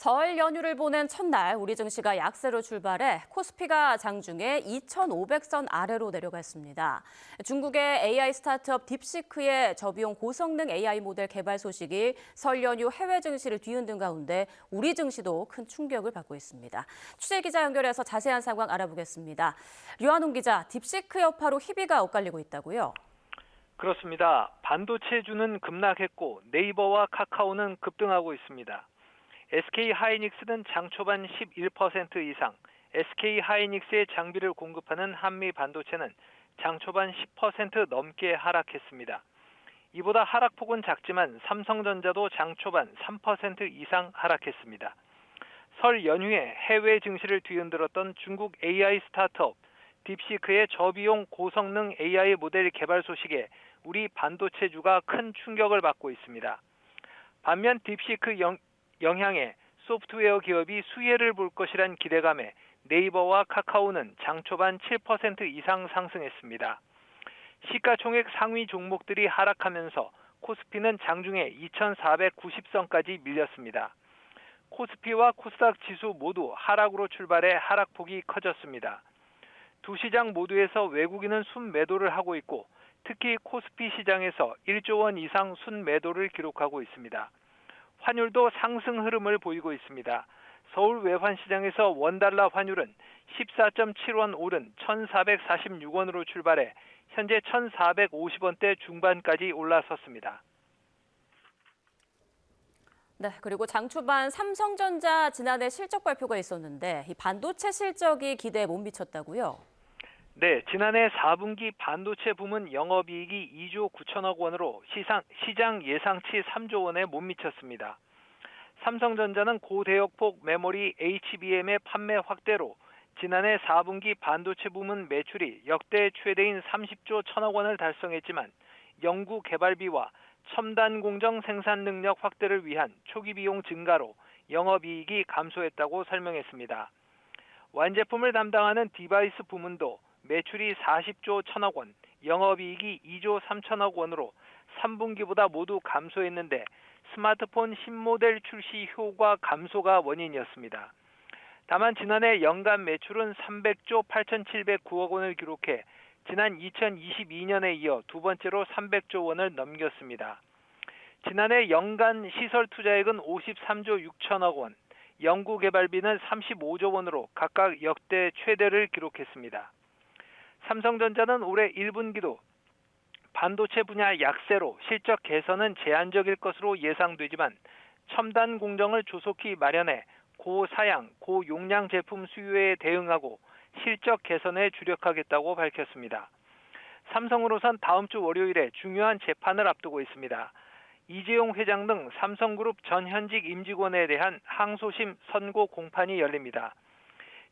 설 연휴를 보낸 첫날 우리 증시가 약세로 출발해 코스피가 장중에 2,500선 아래로 내려갔습니다. 중국의 AI 스타트업 딥시크의 저비용 고성능 AI 모델 개발 소식이 설 연휴 해외 증시를 뒤흔든 가운데 우리 증시도 큰 충격을 받고 있습니다. 취재 기자 연결해서 자세한 상황 알아보겠습니다. 류한홍 기자, 딥시크 여파로 희비가 엇갈리고 있다고요? 그렇습니다. 반도체주는 급락했고 네이버와 카카오는 급등하고 있습니다. SK하이닉스는 장 초반 11% 이상, SK하이닉스의 장비를 공급하는 한미 반도체는 장 초반 10% 넘게 하락했습니다. 이보다 하락폭은 작지만 삼성전자도 장 초반 3% 이상 하락했습니다. 설 연휴에 해외 증시를 뒤흔들었던 중국 AI 스타트업 딥시크의 저비용 고성능 AI 모델 개발 소식에 우리 반도체주가 큰 충격을 받고 있습니다. 반면 딥시크 영향에 소프트웨어 기업이 수혜를 볼 것이란 기대감에 네이버와 카카오는 장 초반 7% 이상 상승했습니다. 시가총액 상위 종목들이 하락하면서 코스피는 장중에 2,490선까지 밀렸습니다. 코스피와 코스닥 지수 모두 하락으로 출발해 하락폭이 커졌습니다. 두 시장 모두에서 외국인은 순매도를 하고 있고 특히 코스피 시장에서 1조 원 이상 순매도를 기록하고 있습니다. 환율도 상승 흐름을 보이고 있습니다. 서울 외환시장에서 원달러 환율은 14.7원 오른 1,446원으로 출발해 현재 1,450원대 중반까지 올라섰습니다. 네, 그리고 장 초반 삼성전자 지난해 실적 발표가 있었는데 이 반도체 실적이 기대에 못 미쳤다고요? 네, 지난해 4분기 반도체 부문 영업이익이 2조 9천억 원으로 시장 예상치 3조 원에 못 미쳤습니다. 삼성전자는 고대역폭 메모리 HBM의 판매 확대로 지난해 4분기 반도체 부문 매출이 역대 최대인 30조 1천억 원을 달성했지만 연구 개발비와 첨단 공정 생산 능력 확대를 위한 초기 비용 증가로 영업이익이 감소했다고 설명했습니다. 완제품을 담당하는 디바이스 부문도 매출이 40조 1천억 원, 영업이익이 2조 3천억 원으로 3분기보다 모두 감소했는데 스마트폰 신모델 출시 효과 감소가 원인이었습니다. 다만 지난해 연간 매출은 300조 8,709억 원을 기록해 지난 2022년에 이어 두 번째로 300조 원을 넘겼습니다. 지난해 연간 시설 투자액은 53조 6천억 원, 연구개발비는 35조 원으로 각각 역대 최대를 기록했습니다. 삼성전자는 올해 1분기도 반도체 분야 약세로 실적 개선은 제한적일 것으로 예상되지만 첨단 공정을 조속히 마련해 고사양, 고용량 제품 수요에 대응하고 실적 개선에 주력하겠다고 밝혔습니다. 삼성으로선 다음 주 월요일에 중요한 재판을 앞두고 있습니다. 이재용 회장 등 삼성그룹 전 현직 임직원에 대한 항소심 선고 공판이 열립니다.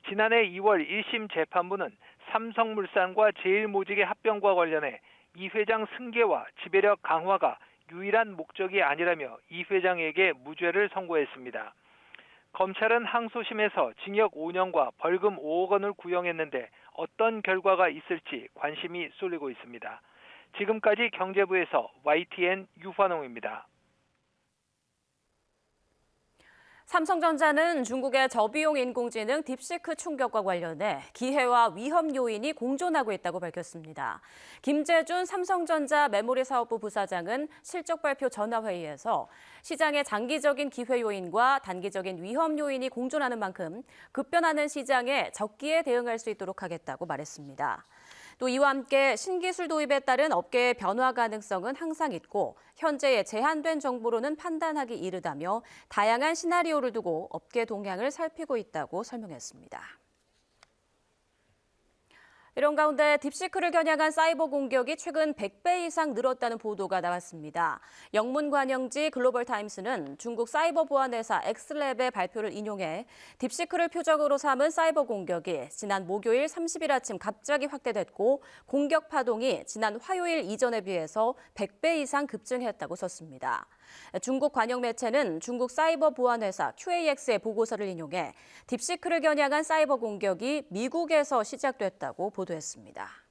지난해 2월 1심 재판부는 삼성물산과 제일모직의 합병과 관련해 이 회장 승계와 지배력 강화가 유일한 목적이 아니라며 이 회장에게 무죄를 선고했습니다. 검찰은 항소심에서 징역 5년과 벌금 5억 원을 구형했는데 어떤 결과가 있을지 관심이 쏠리고 있습니다. 지금까지 경제부에서 YTN 유환홍입니다. 삼성전자는 중국의 저비용 인공지능 딥시크 충격과 관련해 기회와 위험 요인이 공존하고 있다고 밝혔습니다. 김재준 삼성전자 메모리 사업부 부사장은 실적 발표 전화회의에서 시장의 장기적인 기회 요인과 단기적인 위험 요인이 공존하는 만큼 급변하는 시장에 적기에 대응할 수 있도록 하겠다고 말했습니다. 또 이와 함께 신기술 도입에 따른 업계의 변화 가능성은 항상 있고 현재의 제한된 정보로는 판단하기 이르다며 다양한 시나리오를 두고 업계 동향을 살피고 있다고 설명했습니다. 이런 가운데 딥시크를 겨냥한 사이버 공격이 최근 100배 이상 늘었다는 보도가 나왔습니다. 영문관영지 글로벌타임스는 중국 사이버 보안 회사 엑스랩의 발표를 인용해 딥시크를 표적으로 삼은 사이버 공격이 지난 목요일 30일 아침 갑자기 확대됐고 공격 파동이 지난 화요일 이전에 비해서 100배 이상 급증했다고 썼습니다. 중국 관영 매체는 중국 사이버 보안 회사 QAX의 보고서를 인용해 딥시크를 겨냥한 사이버 공격이 미국에서 시작됐다고 보도했습니다.